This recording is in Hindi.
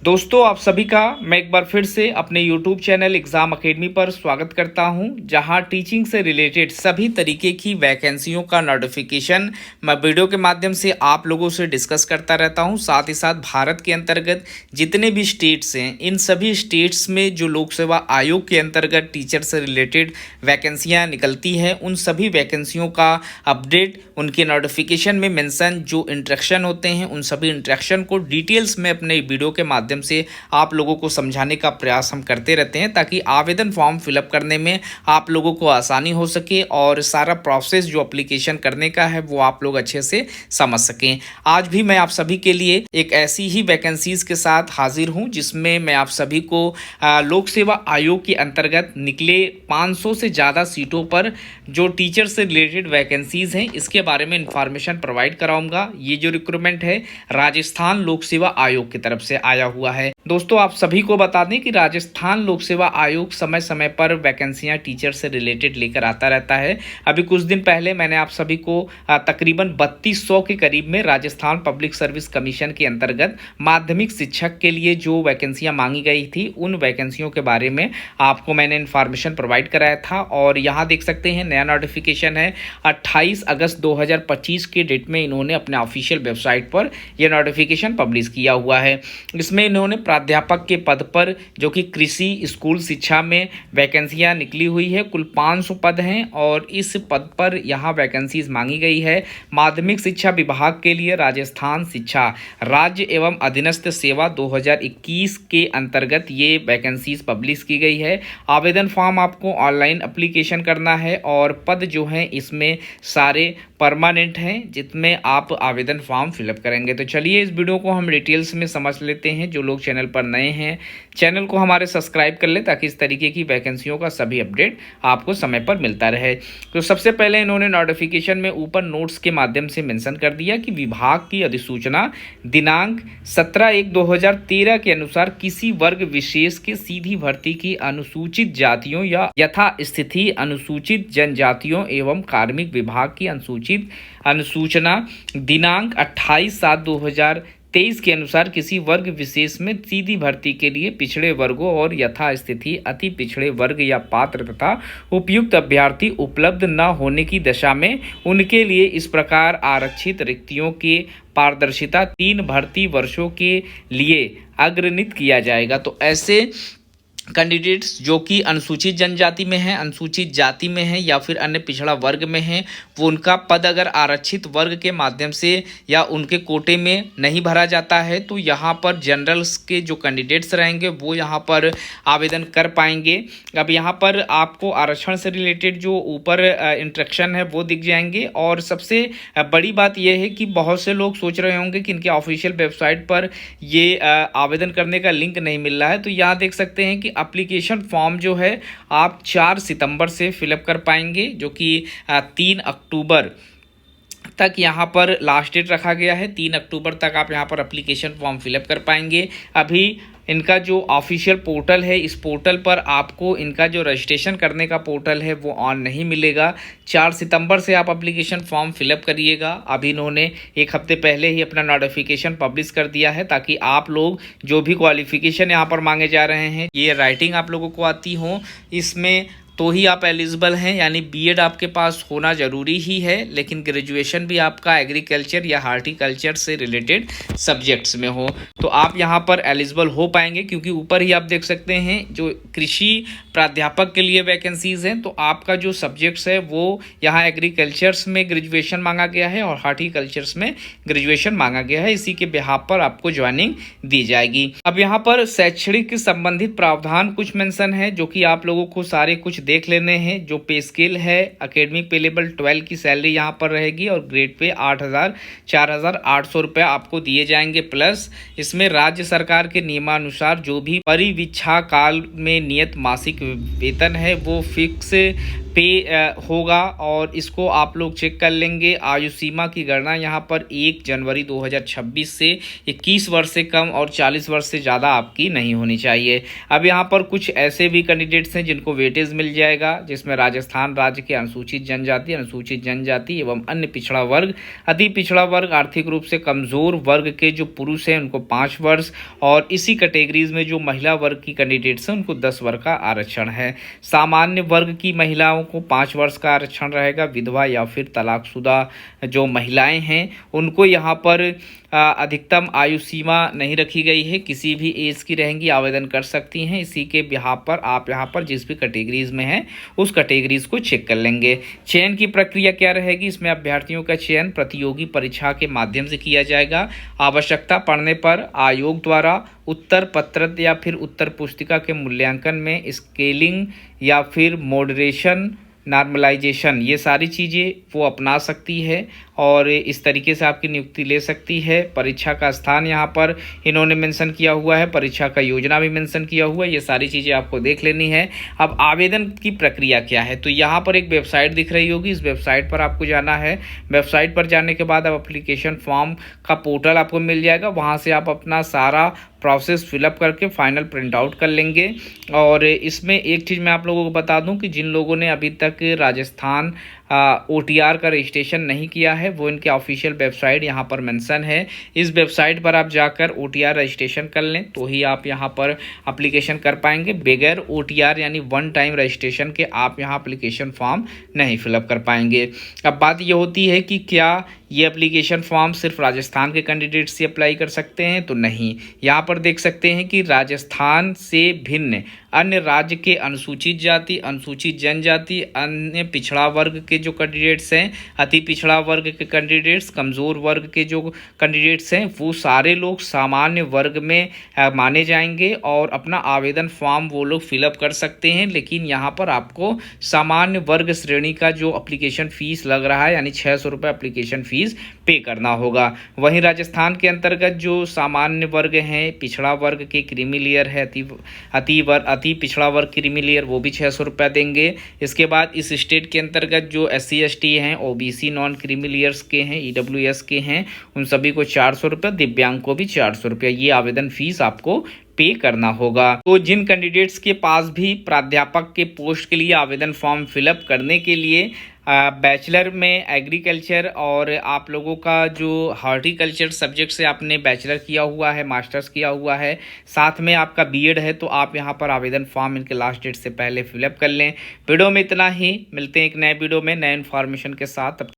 दोस्तों आप सभी का मैं एक बार फिर से अपने YouTube चैनल एग्ज़ाम अकेडमी पर स्वागत करता हूं, जहां टीचिंग से रिलेटेड सभी तरीके की वैकेंसियों का नोटिफिकेशन मैं वीडियो के माध्यम से आप लोगों से डिस्कस करता रहता हूं। साथ ही साथ भारत के अंतर्गत जितने भी स्टेट्स हैं, इन सभी स्टेट्स में जो लोक सेवा आयोग के अंतर्गत टीचर से रिलेटेड वैकेंसियाँ निकलती हैं, उन सभी वैकेंसियों का अपडेट, उनके नोटिफिकेशन में मेंशन जो इंस्ट्रक्शन होते हैं, उन सभी इंस्ट्रक्शन को डिटेल्स में अपने वीडियो के माध्यम से आप लोगों को समझाने का प्रयास हम करते रहते हैं, ताकि आवेदन फॉर्म फिलअप करने में आप लोगों को आसानी हो सके और सारा प्रोसेस जो एप्लीकेशन करने का है वो आप लोग अच्छे से समझ सकें। आज भी मैं आप सभी के लिए एक ऐसी ही वैकेंसीज के साथ हाजिर हूं, जिसमें मैं आप सभी को लोक सेवा आयोग के अंतर्गत निकले 500 से ज़्यादा सीटों पर जो टीचर से रिलेटेड वैकेंसीज हैं, इसके बारे में इंफॉर्मेशन प्रोवाइड कराऊंगा। ये जो रिक्रूटमेंट है राजस्थान लोक सेवा आयोग की तरफ से आया हुआ है। दोस्तों आप सभी को बता दें कि राजस्थान लोक सेवा आयोग समय समय पर वैकेंसियां टीचर से रिलेटेड लेकर आता रहता है। अभी कुछ दिन पहले मैंने आप सभी को तकरीबन 3200 के करीब में राजस्थान पब्लिक सर्विस कमीशन के अंतर्गत माध्यमिक शिक्षक के लिए जो वैकेंसियां मांगी गई थी, उन वैकेंसियों के बारे में आपको मैंने इन्फॉर्मेशन प्रोवाइड कराया था। और यहाँ देख सकते हैं नया नोटिफिकेशन है 28 अगस्त 2025 के डेट में इन्होंने अपने ऑफिशियल वेबसाइट पर यह नोटिफिकेशन पब्लिश किया हुआ है। इसमें इन्होंने प्राध्यापक के पद पर जो कि कृषि स्कूल शिक्षा में वैकेंसियां निकली हुई है, कुल 500 पद हैं और इस पद पर यहां वैकेंसीज मांगी गई है। माध्यमिक शिक्षा विभाग के लिए राजस्थान शिक्षा राज्य एवं अधीनस्थ सेवा 2021 के अंतर्गत ये वैकेंसीज पब्लिश की गई है। आवेदन फॉर्म आपको ऑनलाइन एप्लीकेशन करना है और पद जो हैं इसमें सारे परमानेंट हैं, जिसमें आप आवेदन फॉर्म फिलअप करेंगे। तो चलिए इस वीडियो को हम डिटेल्स में समझ लेते हैं। जो लोग चैनल पर नए हैं, चैनल को हमारे सब्सक्राइब कर ले, ताकि इस तरीके की वैकेंसियों का सभी अपडेट आपको समय पर मिलता रहे। तो सबसे पहले इन्होंने नोटिफिकेशन में ऊपर नोट्स के माध्यम से मेंशन कर दिया कि विभाग की अधिसूचना दिनांक 17/1/2013 के अनुसार किसी वर्ग विशेष के सीधी भर्ती की अनुसूचित जातियों या यथास्थिति अनुसूचित जनजातियों एवं कार्मिक विभाग की अनुसूचना दिनांक 28/7/2023 के अनुसार किसी वर्ग विशेष में सीधी भर्ती के लिए पिछड़े वर्गों और यथास्थिति अति पिछड़े वर्ग या पात्र तथा उपयुक्त अभ्यर्थी उपलब्ध न होने की दशा में उनके लिए इस प्रकार आरक्षित रिक्तियों के पारदर्शिता 3 भर्ती वर्षों के लिए अग्रणित किया जाएगा। तो ऐसे कैंडिडेट्स जो कि अनुसूचित जनजाति में हैं, अनुसूचित जाति में हैं या फिर अन्य पिछड़ा वर्ग में हैं, वो उनका पद अगर आरक्षित वर्ग के माध्यम से या उनके कोटे में नहीं भरा जाता है, तो यहाँ पर जनरल्स के जो कैंडिडेट्स रहेंगे वो यहाँ पर आवेदन कर पाएंगे। अब यहाँ पर आपको आरक्षण से रिलेटेड जो ऊपर इंस्ट्रक्शन है वो दिख जाएंगे। और सबसे बड़ी बात यह है कि बहुत से लोग सोच रहे होंगे कि इनके ऑफिशियल वेबसाइट पर ये आवेदन करने का लिंक नहीं मिल रहा है। तो यहाँ देख सकते हैं कि एप्लीकेशन फॉर्म जो है आप 4 सितंबर से फिलअप कर पाएंगे, जो कि 3 अक्टूबर तक यहाँ पर लास्ट डेट रखा गया है। 3 अक्टूबर तक आप यहाँ पर एप्लीकेशन फॉर्म फिलअप कर पाएंगे। अभी इनका जो ऑफिशियल पोर्टल है, इस पोर्टल पर आपको इनका जो रजिस्ट्रेशन करने का पोर्टल है वो ऑन नहीं मिलेगा। 4 सितंबर से आप एप्लीकेशन फॉर्म फिलअप करिएगा। अभी इन्होंने एक हफ्ते पहले ही अपना नोटिफिकेशन पब्लिश कर दिया है, ताकि आप लोग जो भी क्वालिफिकेशन यहाँ पर मांगे जा रहे हैं, ये राइटिंग आप लोगों को आती हो, इसमें तो ही आप एलिजिबल हैं। यानी बीएड आपके पास होना ज़रूरी ही है, लेकिन ग्रेजुएशन भी आपका एग्रीकल्चर या हार्टिकल्चर से रिलेटेड सब्जेक्ट्स में हो तो आप यहाँ पर एलिजिबल हो पाएंगे। क्योंकि ऊपर ही आप देख सकते हैं जो कृषि प्राध्यापक के लिए वैकेंसीज हैं, तो आपका जो सब्जेक्ट्स है वो यहाँ एग्रीकल्चर्स में ग्रेजुएशन मांगा गया है और हार्टिकल्चर्स में ग्रेजुएशन मांगा गया है। इसी के बिहाफ पर आपको ज्वाइनिंग दी जाएगी। अब यहाँ पर शैक्षणिक संबंधित प्रावधान कुछ मेंशन है, जो कि आप लोगों को सारे कुछ देख लेने हैं। जो पे स्केल है, एकेडमिक पे लेवल 12 की सैलरी यहाँ पर रहेगी और ग्रेड पे 4,800 रुपये आपको दिए जाएंगे। प्लस इसमें राज्य सरकार के नियमानुसार जो भी परिवीक्षा काल में नियत मासिक वेतन है वो फिक्स पे होगा और इसको आप लोग चेक कर लेंगे। आयु सीमा की गणना यहाँ पर 1 जनवरी 2026 से 21 वर्ष से कम और 40 वर्ष से ज़्यादा आपकी नहीं होनी चाहिए। अब यहाँ पर कुछ ऐसे भी कैंडिडेट्स हैं जिनको वेटेज मिल जाएगा, जिसमें राजस्थान राज्य के अनुसूचित जनजाति एवं अन्य पिछड़ा वर्ग, अति पिछड़ा वर्ग, आर्थिक रूप से कमज़ोर वर्ग के जो पुरुष हैं उनको 5 वर्ष, और इसी कैटेगरीज में जो महिला वर्ग की कैंडिडेट्स हैं उनको 10 वर्ष का आरक्षण है। सामान्य वर्ग की महिलाओं को 5 वर्ष का आरक्षण रहेगा। विधवा या फिर तलाकशुदा जो महिलाएं हैं उनको यहाँ पर अधिकतम आयु सीमा नहीं रखी गई है, किसी भी एज की रहेंगी, आवेदन कर सकती हैं। इसी के बिहाफ पर आप यहाँ पर जिस भी कैटेगरीज में हैं उस कैटेगरीज को चेक कर लेंगे। चयन की प्रक्रिया क्या रहेगी, इसमें अभ्यर्थियों का चयन प्रतियोगी परीक्षा के माध्यम से किया जाएगा। आवश्यकता पड़ने पर आयोग द्वारा उत्तर पत्र या फिर उत्तर पुस्तिका के मूल्यांकन में स्केलिंग या फिर मॉडरेशन, नॉर्मलाइजेशन, ये सारी चीज़ें वो अपना सकती है और इस तरीके से आपकी नियुक्ति ले सकती है। परीक्षा का स्थान यहाँ पर इन्होंने मेंशन किया हुआ है, परीक्षा का योजना भी मेंशन किया हुआ है, ये सारी चीज़ें आपको देख लेनी है। अब आवेदन की प्रक्रिया क्या है, तो यहाँ पर एक वेबसाइट दिख रही होगी, इस वेबसाइट पर आपको जाना है। वेबसाइट पर जाने के बाद अब एप्लीकेशन फॉर्म का पोर्टल आपको मिल जाएगा, वहाँ से आप अपना सारा प्रोसेस फिलअप करके फाइनल प्रिंट आउट कर लेंगे। और इसमें एक चीज़ मैं आप लोगों को बता दूं कि जिन लोगों ने अभी तक राजस्थान OTR का रजिस्ट्रेशन नहीं किया है वो इनके ऑफिशियल वेबसाइट यहाँ पर मेंशन है, इस वेबसाइट पर आप जाकर OTR रजिस्ट्रेशन कर लें तो ही आप यहाँ पर एप्लीकेशन कर पाएंगे। बगैर OTR यानी वन टाइम रजिस्ट्रेशन के आप यहाँ एप्लीकेशन फॉर्म नहीं फिलअप कर पाएंगे। अब बात ये होती है कि क्या ये एप्लीकेशन फॉर्म सिर्फ राजस्थान के कैंडिडेट से अप्लाई कर सकते हैं, तो नहीं। यहाँ पर देख सकते हैं कि राजस्थान से भिन्न अन्य राज्य के अनुसूचित जाति, अनुसूचित जनजाति, अन्य पिछड़ा वर्ग के जो कैंडिडेट्स हैं, अति पिछड़ा वर्ग के कैंडिडेट्स, कमज़ोर वर्ग के जो कैंडिडेट्स हैं, वो सारे लोग सामान्य वर्ग में माने जाएंगे और अपना आवेदन फॉर्म वो लोग फिलअप कर सकते हैं। लेकिन यहाँ पर आपको सामान्य वर्ग श्रेणी का जो एप्लीकेशन फ़ीस लग रहा है यानी 600 रुपये एप्लीकेशन फ़ीस पे करना होगा। वहीं राजस्थान के अंतर्गत जो सामान्य वर्ग हैं, पिछड़ा वर्ग के क्रीमी लेयर है, अति पिछड़ा वर्ग क्रीमी लेयर, वो भी 600 रुपये देंगे। इसके बाद इस स्टेट के अंतर्गत जो SC ST हैं, OBC नॉन क्रीमी लेयर्स के हैं, EWS के हैं, उन सभी को 400 रुपये, दिव्यांग को भी 400 रुपये, ये आवेदन फीस आपको पे करना होगा। तो जिन कैंडिडेट्स के पास भी प्राध्यापक के पोस्ट के लिए आवेदन फॉर्म फिलअप करने के लिए बैचलर में एग्रीकल्चर और आप लोगों का जो हॉर्टिकल्चर सब्जेक्ट से आपने बैचलर किया हुआ है, मास्टर्स किया हुआ है, साथ में आपका BEd है, तो आप यहां पर आवेदन फॉर्म इनके लास्ट डेट से पहले फिलअप कर लें। वीडियो में इतना ही, मिलते हैं एक नए वीडियो में नए इन्फॉर्मेशन के साथ।